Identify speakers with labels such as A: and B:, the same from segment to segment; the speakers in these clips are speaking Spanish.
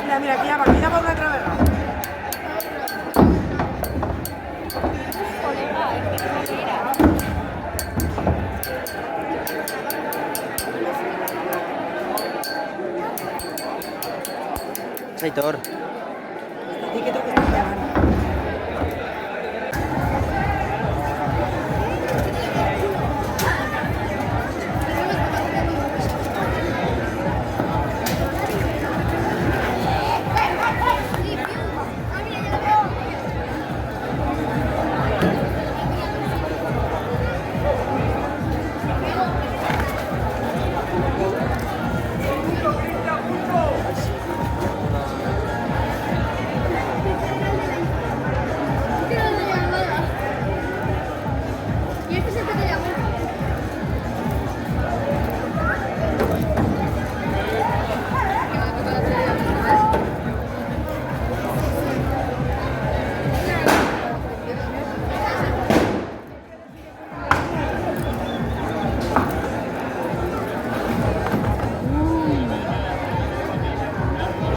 A: Mira, mira, tía, mira por otra vez.
B: Aitor.
A: Di que tú que estás llamando.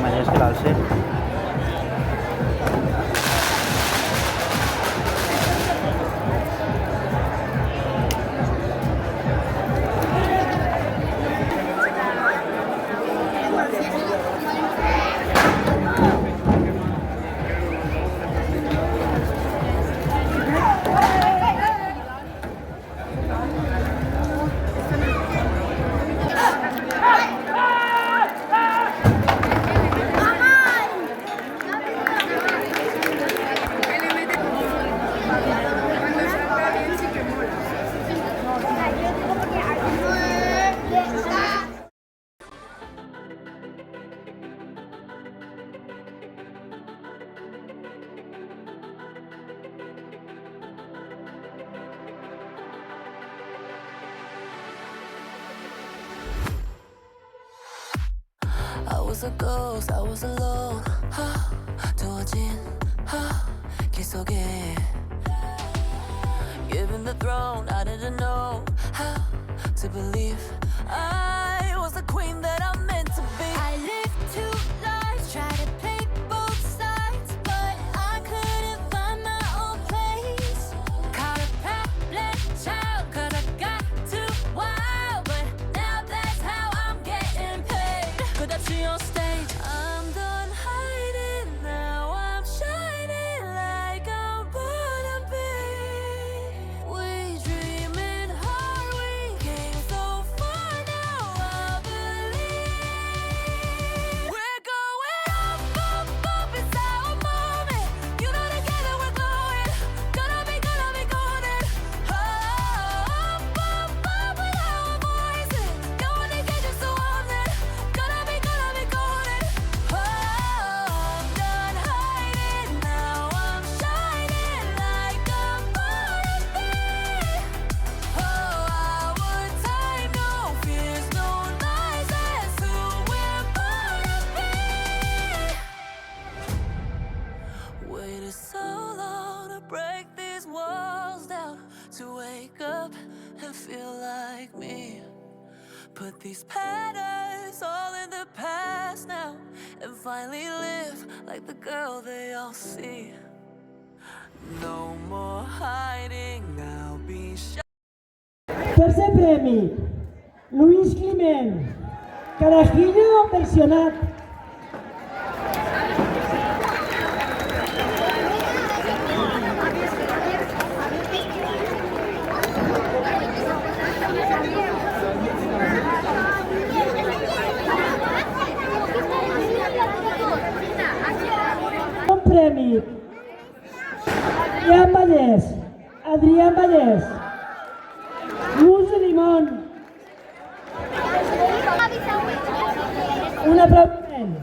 B: Mañana es que l'alce.
C: I was a ghost, I was alone. 두어진 길 속에 given the throne, I didn't know how to believe I was the queen that I'm meant to be. I lived two lives, tried to play both sides, but I couldn't find my own place. Caught a problem child, 'cause I got too wild, but now that's how I'm getting paid. 끝없이 on stage, I'm done hiding, now I'm shining like I'm born to be. We dreaming hard, we came so far, now I believe. We're going up, up, up, it's our moment. You know together we're glowing, gonna be golden. Up, up, up with our voices, going to get you so often, gonna be golden. Oh, I'm done hiding, now I'm shining like I'm born to be. Oh, our time, no fears, no lies, that's who we're born to be. Waited so long to break these walls down, to wake up and feel like me. Put these patterns all in the past now, and finally live like the girl they all see. No more hiding, I'll be shy.
D: Tercer premi, Lluís Climent, Carajillo versionat. Un premi, Adrián Vallès, Luz de Limón. Un aplaudiment.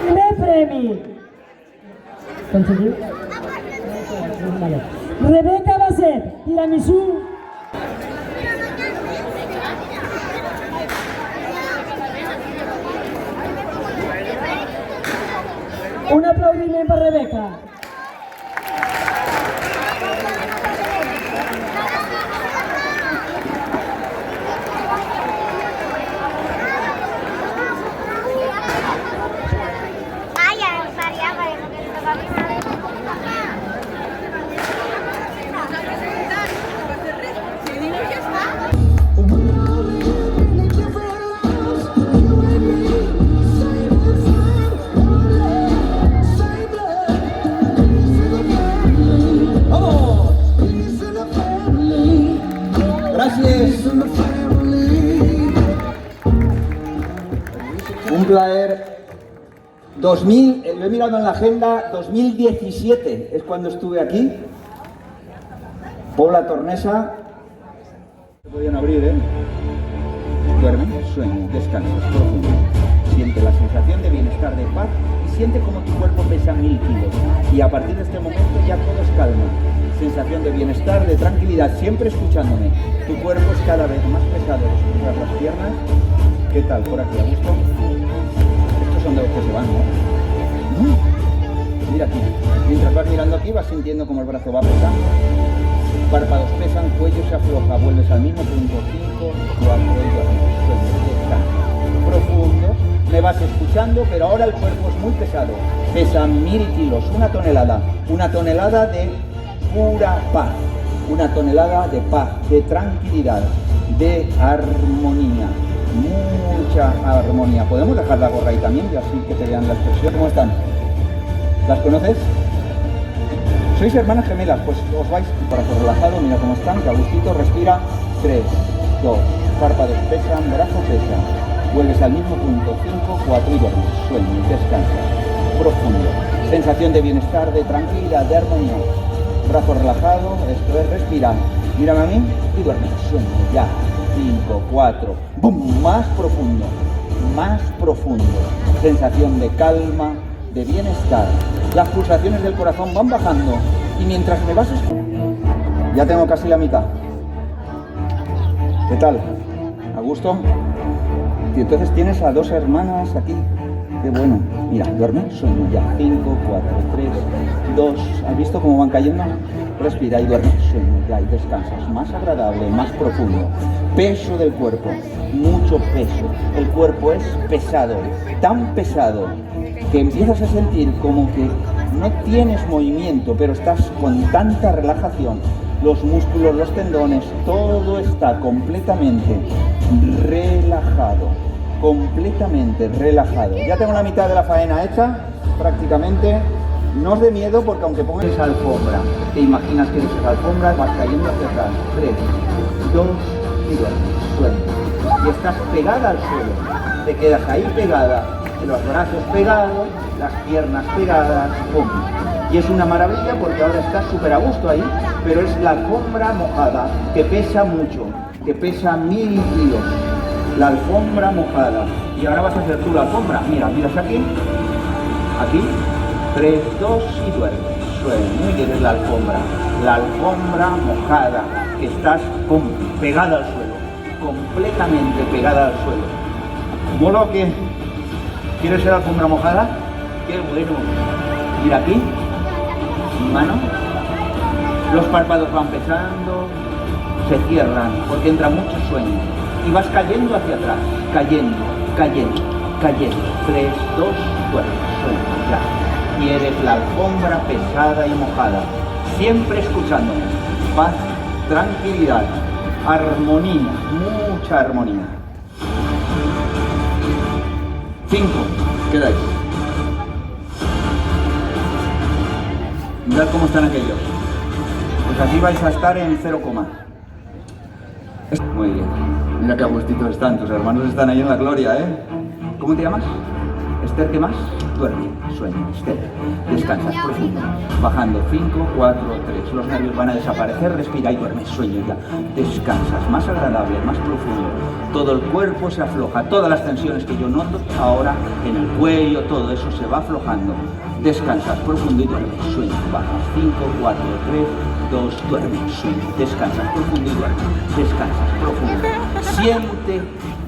D: Primer premi. Conseller? Vale. Rebeca Basset, tiramisú. Rebeca.
E: María, parece que se va a mirar eso.
F: Gracias. Un placer. 2000, lo he mirado en la agenda, 2017 es cuando estuve aquí. Pobla Tornesa. Se podían abrir, ¿eh? Duerme, sueña, descansas profundo. Siente la sensación de bienestar, de paz y siente como tu cuerpo pesa 1000 kilos. Y a partir de este momento ya todo es calma. Sensación de bienestar, de tranquilidad, siempre escuchándome. Tu cuerpo es cada vez más pesado. Cruzar las piernas. ¿Qué tal por aquí? ¿A gusto? Estos son de los que se van, ¿no? Mira aquí. Mientras vas mirando aquí vas sintiendo como el brazo va pesando. Párpados pesan, cuello se afloja. Vuelves al mismo punto. 5, 4 y 2. Profundo. Me vas escuchando, pero ahora el cuerpo es muy pesado. Pesa 1000 kilos, 1 tonelada. 1 tonelada de pura paz. 1 tonelada de paz, de tranquilidad, de armonía. Mucha armonía. ¿Podemos dejar la gorra ahí también? Y así que te vean las expresiones. ¿Cómo están? ¿Las conoces? ¿Sois hermanas gemelas? Pues os vais para relajado. Mira cómo están. Que a gustito. Respira. 3, 2. Párpados pesan. Brazo pesa. Vuelves al mismo punto. 5, 4 y duermes. Sueño. Descansa. Profundo. Sensación de bienestar, de tranquilidad, de armonía. Brazo relajado. Esto es respirar. Mírame a mí y duerme. Sueño. Ya. 5, 4, ¡bum! Más profundo, más profundo. Sensación de calma, de bienestar. Las pulsaciones del corazón van bajando y mientras me vas ya tengo casi la mitad. ¿Qué tal? ¿A gusto? Y entonces tienes a 2 hermanas aquí. Qué bueno. Mira, duerme, sueño ya. 5, 4, 3, 2. ¿Has visto cómo van cayendo? Respira y duerme, sueño ya y descansas. Más agradable, más profundo. Peso del cuerpo, mucho peso. El cuerpo es pesado, tan pesado que empiezas a sentir como que no tienes movimiento, pero estás con tanta relajación. Los músculos, los tendones, todo está completamente relajado. Completamente relajado. Ya tengo la mitad de la faena hecha, prácticamente. No os dé miedo porque aunque pongas esa alfombra, te imaginas que eres esa alfombra, vas cayendo hacia atrás. 3, 2 y duermes. Y estás pegada al suelo. Te quedas ahí pegada, los brazos pegados, las piernas pegadas, ¡pum! Y es una maravilla porque ahora estás súper a gusto ahí, pero es la alfombra mojada, que pesa mucho, que pesa 1000 kilos. La alfombra mojada. Y ahora vas a hacer tú la alfombra. Mira, miras aquí. Aquí. 3, 2 y duermes. Sueño y eres la alfombra. La alfombra mojada. Que estás pegada al suelo. Completamente pegada al suelo. ¿Mola o qué? ¿Quieres ser alfombra mojada? ¡Qué bueno! Mira aquí. Mi mano. Los párpados van pesando. Se cierran porque entra mucho sueño. Y vas cayendo hacia atrás, cayendo, cayendo, cayendo. 3, 2, duermes, sueño, ya. Y eres la alfombra pesada y mojada. Siempre escuchándome. Paz, tranquilidad, armonía, mucha armonía. 5, quedáis. Mirad cómo están aquellos. Pues así vais a estar en 0, muy bien. Mira qué a gustitos están, tus hermanos están ahí en la gloria, ¿eh? ¿Cómo te llamas? Esther, ¿qué más? Duerme, sueño, Esther. Descansas profundo. Bajando 5, 4, 3. Los nervios van a desaparecer, respira y duerme, sueño ya. Descansas, más agradable, más profundo. Todo el cuerpo se afloja, todas las tensiones que yo noto ahora en el cuello, todo eso se va aflojando. Descansas profundo y duermes, sueño, bajas 5, 4, 3, 2, duermes, sueño, descansas profundo y duermes, descansas profundo. Siente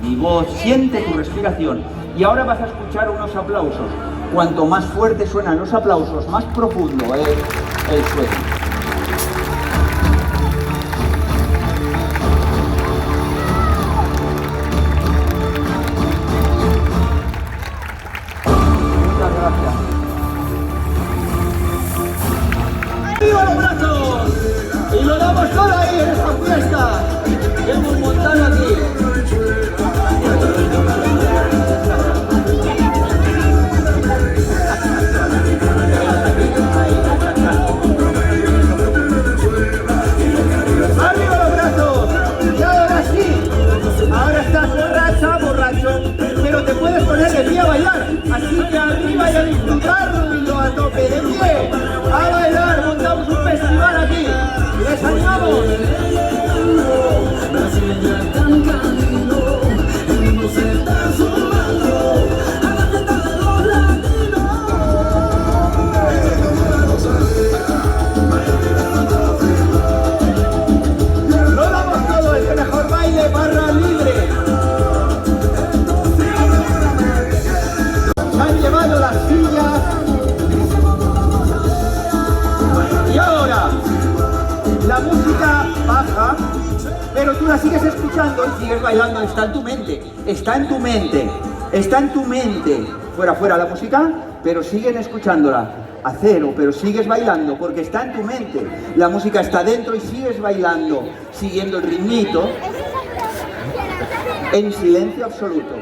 F: mi voz, siente tu respiración. Y ahora vas a escuchar unos aplausos. Cuanto más fuerte suenan los aplausos, más profundo es el sueño. Muchas gracias. ¡Arriba los brazos! Y lo damos todo ahí en esta fiesta. Que hemos montado aquí. ¡Arriba los brazos! Y ahora sí. Ahora estás borracha, borracho. Pero te puedes poner de pie a bailar. Así que arriba y a disfrutarlo a tope de pie. A bailar, montamos un festival aquí. ¡Les animamos! Lo damos todo, el que mejor baile, barra libre. Se han llevado las sillas. Y ahora, la música baja, pero tú la sigues escuchando y sigues bailando. Está en tu mente, está en tu mente, está en tu mente. Fuera, fuera la música, pero siguen escuchándola. A cero, pero sigues bailando porque está en tu mente. La música está dentro y sigues bailando, siguiendo el ritmito, en silencio absoluto.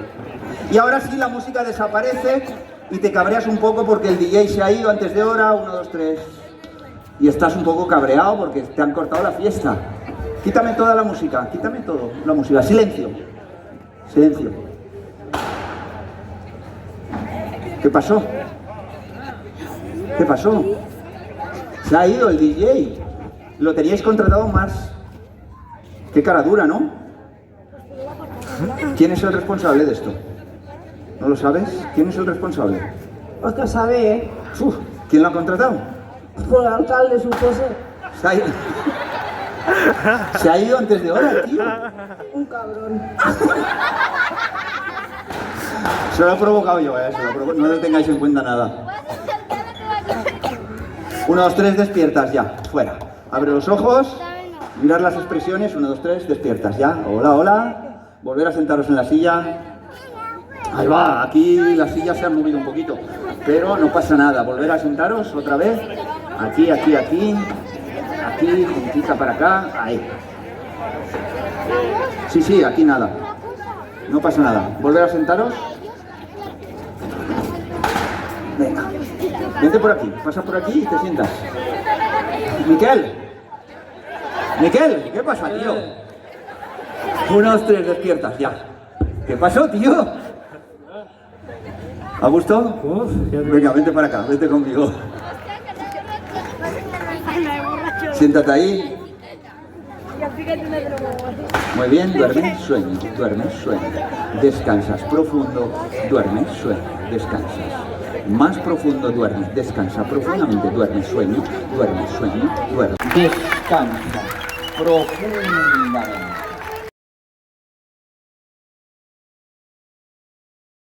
F: Y ahora sí la música desaparece y te cabreas un poco porque el DJ se ha ido antes de hora, 1, 2, 3. Y estás un poco cabreado porque te han cortado la fiesta. Quítame toda la música, quítame todo, la música. Silencio, silencio. ¿Qué pasó? ¿Qué pasó? Se ha ido el DJ. Lo teníais contratado más. Qué cara dura, ¿no? ¿Quién es el responsable de esto? ¿No lo sabes? ¿Quién es el responsable?
A: Pues que sabe, ¿eh?
F: Uf, ¿quién lo ha contratado?
A: Por el alcalde, supuso.
F: Se ha ido antes de hora, tío.
A: Un cabrón.
F: Se lo he provocado yo, no le tengáis en cuenta nada. 1, 2, 3, despiertas ya, fuera. Abre los ojos, mirar las expresiones, 1, 2, 3, despiertas ya. Hola, hola. Volver a sentaros en la silla. Ahí va, aquí las sillas se han movido un poquito, pero no pasa nada. Volver a sentaros otra vez. Aquí, aquí, aquí. Aquí, juntita para acá, ahí. Sí, sí, aquí nada. No pasa nada. Volver a sentaros. Venga. Vente por aquí, pasa por aquí y te sientas. Miquel. Miquel, ¿qué pasa, tío? 1, 2, 3, despiertas, ya. ¿Qué pasó, tío? ¿A gusto? Venga, vente para acá, vente conmigo. Siéntate ahí. Muy bien, duerme, sueño, descansas profundo, duerme, sueño, descansas. Más profundo duerme, descansa profundamente, duerme, sueño, duerme. Descansa profundamente.